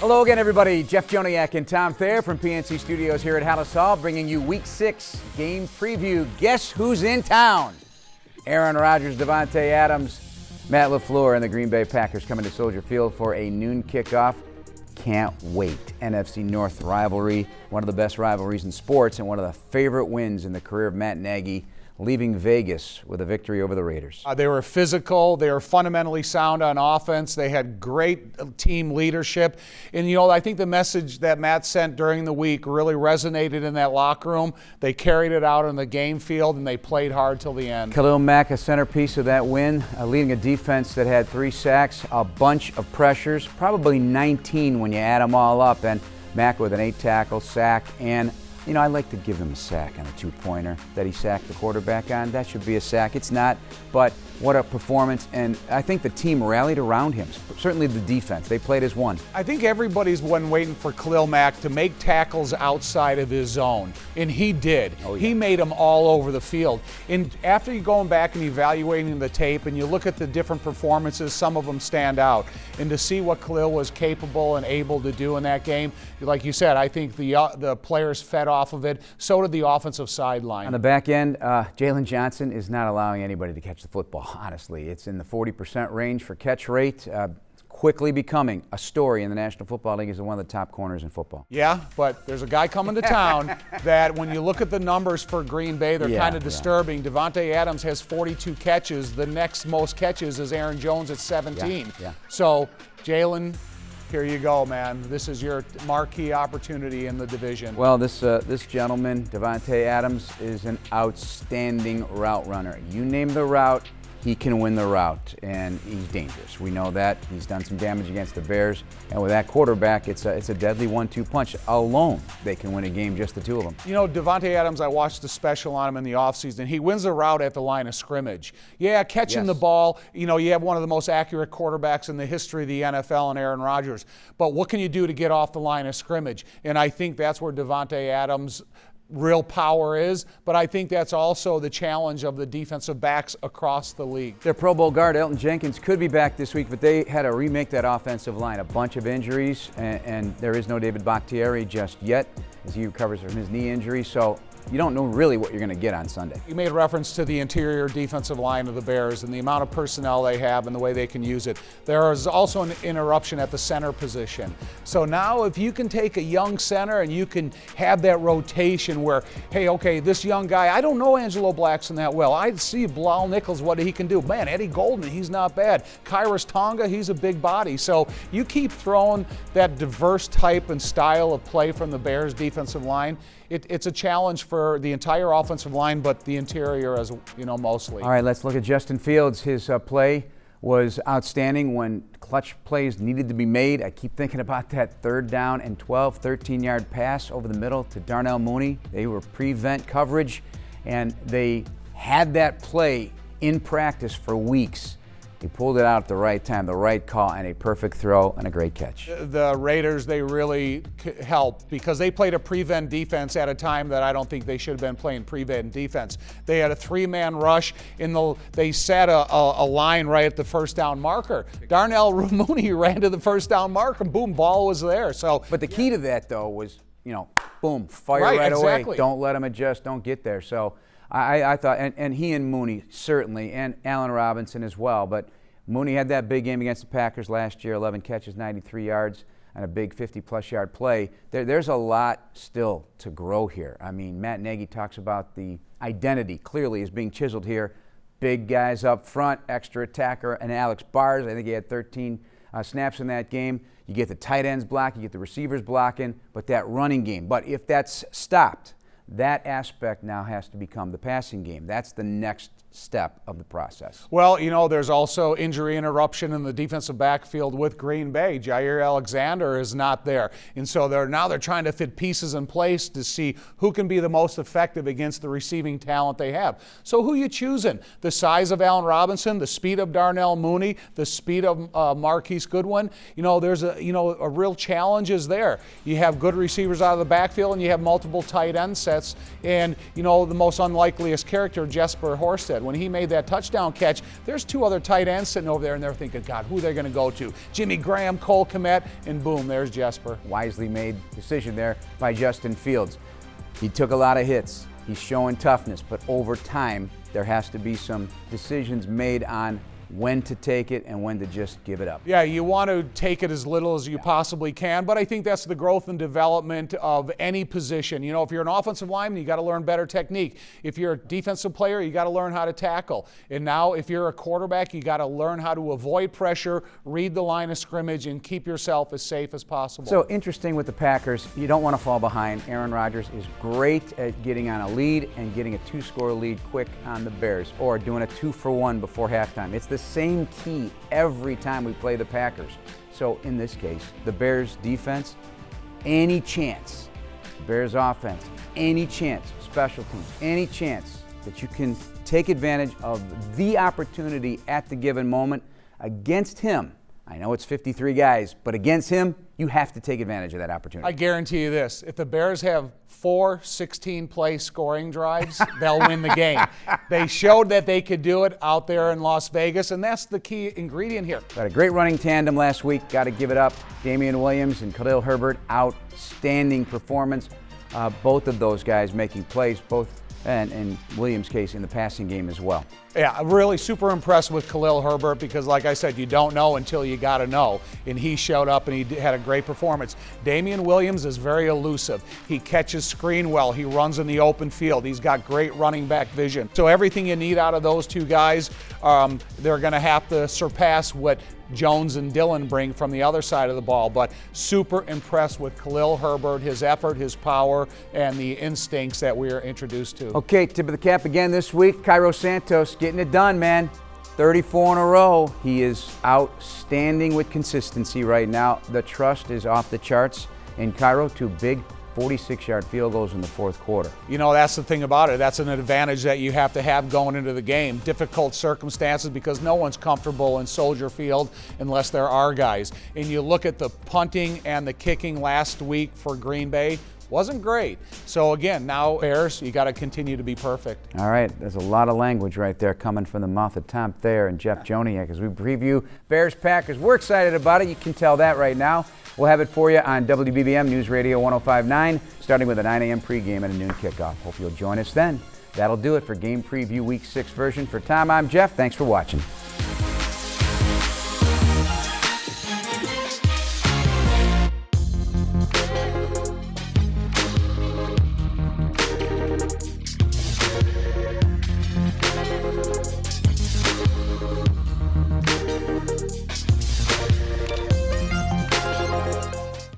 Hello again, everybody. Jeff Joniak and Tom Thayer from PNC Studios here at Hallis Hall, bringing you Week 6 game preview. Guess who's in town? Aaron Rodgers, Davante Adams, Matt LaFleur, and the Green Bay Packers coming to Soldier Field for a noon kickoff. Can't wait. NFC North rivalry, one of the best rivalries in sports, and one of the favorite wins in the career of Matt Nagy, leaving Vegas with a victory over the Raiders. They were physical. They were fundamentally sound on offense. They had great team leadership. And, I think the message that Matt sent during the week really resonated in that locker room. They carried it out on the game field, and they played hard till the end. Khalil Mack, a centerpiece of that win, leading a defense that had 3 sacks, a bunch of pressures, probably 19 when you add them all up. And Mack with an 8-tackle sack, and I like to give him a sack on a 2-pointer that he sacked the quarterback on. That should be a sack. It's not, but what a performance. And I think the team rallied around him, certainly the defense. They played as one. I think everybody's been waiting for Khalil Mack to make tackles outside of his zone, and he did. Oh, yeah. He made them all over the field. And after you going back and evaluating the tape and you look at the different performances, some of them stand out. And to see what Khalil was capable and able to do in that game, like you said, I think the players fed off of it. So did the offensive sideline. On the back end, Jalen Johnson is not allowing anybody to catch the football, honestly. It's in the 40% range for catch rate. Quickly becoming a story in the National Football League as one of the top corners in football. Yeah, but there's a guy coming to town that when you look at the numbers for Green Bay, they're kind of disturbing. Davante Adams has 42 catches. The next most catches is Aaron Jones at 17. So, Jalen, here you go, man. This is your marquee opportunity in the division. Well, this gentleman, Davante Adams, is an outstanding route runner. You name the route, he can win the route, and he's dangerous. We know that. He's done some damage against the Bears, and with that quarterback, it's a deadly 1-2 punch. Alone, they can win a game, just the two of them. Davante Adams, I watched the special on him in the offseason. He wins the route at the line of scrimmage. Yeah, catching the ball, you have one of the most accurate quarterbacks in the history of the NFL in Aaron Rodgers. But what can you do to get off the line of scrimmage? And I think that's where Davante Adams' real power is, but I think that's also the challenge of the defensive backs across the league. Their Pro Bowl guard, Elton Jenkins, could be back this week, but they had to remake that offensive line. A bunch of injuries, and there is no David Bakhtiari just yet as he recovers from his knee injury, so you don't know really what you're going to get on Sunday. You made reference to the interior defensive line of the Bears and the amount of personnel they have and the way they can use it. There is also an interruption at the center position. So now if you can take a young center and you can have that rotation where, hey, okay, this young guy, I don't know Angelo Blackson that well. I see Bilal Nichols, what he can do. Man, Eddie Golden, he's not bad. Kyrus Tonga, he's a big body. So you keep throwing that diverse type and style of play from the Bears defensive line. It's a challenge for the entire offensive line, but the interior as mostly. All right, let's look at Justin Fields. His play was outstanding when clutch plays needed to be made. I keep thinking about that 3rd down and 12, 13-yard pass over the middle to Darnell Mooney. They were prevent coverage, and they had that play in practice for weeks. He pulled it out at the right time, the right call, and a perfect throw and a great catch. The Raiders, they really helped because they played a prevent defense at a time that I don't think they should have been playing prevent defense. They had a 3-man rush. They set a line right at the first down marker. Darnell Mooney ran to the first down marker, and boom, ball was there. But the key to that, though, was, boom, fire right away. Don't let him adjust, don't get there. So I thought, and he and Mooney certainly, and Allen Robinson as well, but Mooney had that big game against the Packers last year, 11 catches, 93 yards, and a big 50-plus yard play. There's a lot still to grow here. I mean, Matt Nagy talks about the identity clearly is being chiseled here. Big guys up front, extra attacker, and Alex Bars. I think he had 13 snaps in that game. You get the tight ends blocking, you get the receivers blocking, but that running game. But if that's stopped, that aspect now has to become the passing game. That's the next step of the process. Well, there's also injury interruption in the defensive backfield with Green Bay. Jair Alexander is not there. And so they're trying to fit pieces in place to see who can be the most effective against the receiving talent they have. So who are you choosing? The size of Allen Robinson, the speed of Darnell Mooney, the speed of Marquise Goodwin. There's a real challenge is there. You have good receivers out of the backfield and you have multiple tight end sets and, the most unlikeliest character, Jesper Horsted. When he made that touchdown catch, there's 2 other tight ends sitting over there, and they're thinking, God, who are they going to go to? Jimmy Graham, Cole Kmet, and boom, there's Jesper. Wisely made decision there by Justin Fields. He took a lot of hits. He's showing toughness, but over time, there has to be some decisions made on when to take it and when to just give it up. Yeah, you want to take it as little as you possibly can, but I think that's the growth and development of any position. You know, if you're an offensive lineman, you got to learn better technique. If you're a defensive player, you got to learn how to tackle. And now, if you're a quarterback, you got to learn how to avoid pressure, read the line of scrimmage, and keep yourself as safe as possible. So interesting with the Packers, you don't want to fall behind. Aaron Rodgers is great at getting on a lead and getting a 2-score lead quick on the Bears, or doing a 2-for-1 before halftime. It's the same key every time we play the Packers. So in this case, the Bears defense, any chance, Bears offense, any chance, special teams, any chance that you can take advantage of the opportunity at the given moment against him. I know it's 53 guys, but against him, you have to take advantage of that opportunity. I guarantee you this, if the Bears have 4 16-play scoring drives, they'll win the game. They showed that they could do it out there in Las Vegas, and that's the key ingredient here. Got a great running tandem last week. Got to give it up. Damian Williams and Khalil Herbert, outstanding performance. Both of those guys making plays, both, and in Williams' case, in the passing game as well. Yeah, I'm really super impressed with Khalil Herbert because, like I said, you don't know until you got to know. And he showed up and he had a great performance. Damian Williams is very elusive. He catches screen well. He runs in the open field. He's got great running back vision. So everything you need out of those 2 guys, they're going to have to surpass what Jones and Dillon bring from the other side of the ball. But super impressed with Khalil Herbert, his effort, his power, and the instincts that we are introduced to. Okay, tip of the cap again this week, Cairo Santos getting it done, man. 34 in a row. He is outstanding with consistency right now. The trust is off the charts in Cairo. 2 big 46-yard field goals in the 4th quarter. You know, that's the thing about it. That's an advantage that you have to have going into the game. Difficult circumstances because no one's comfortable in Soldier Field unless there are guys. And you look at the punting and the kicking last week for Green Bay, wasn't great. So again, now Bears, you got to continue to be perfect. All right, there's a lot of language right there coming from the mouth of Tom Thayer and Jeff Joniak as we preview Bears-Packers. We're excited about it. You can tell that right now. We'll have it for you on WBBM News Radio 105.9, starting with a 9 a.m. pregame and a noon kickoff. Hope you'll join us then. That'll do it for Game Preview Week 6 version. For Tom, I'm Jeff. Thanks for watching.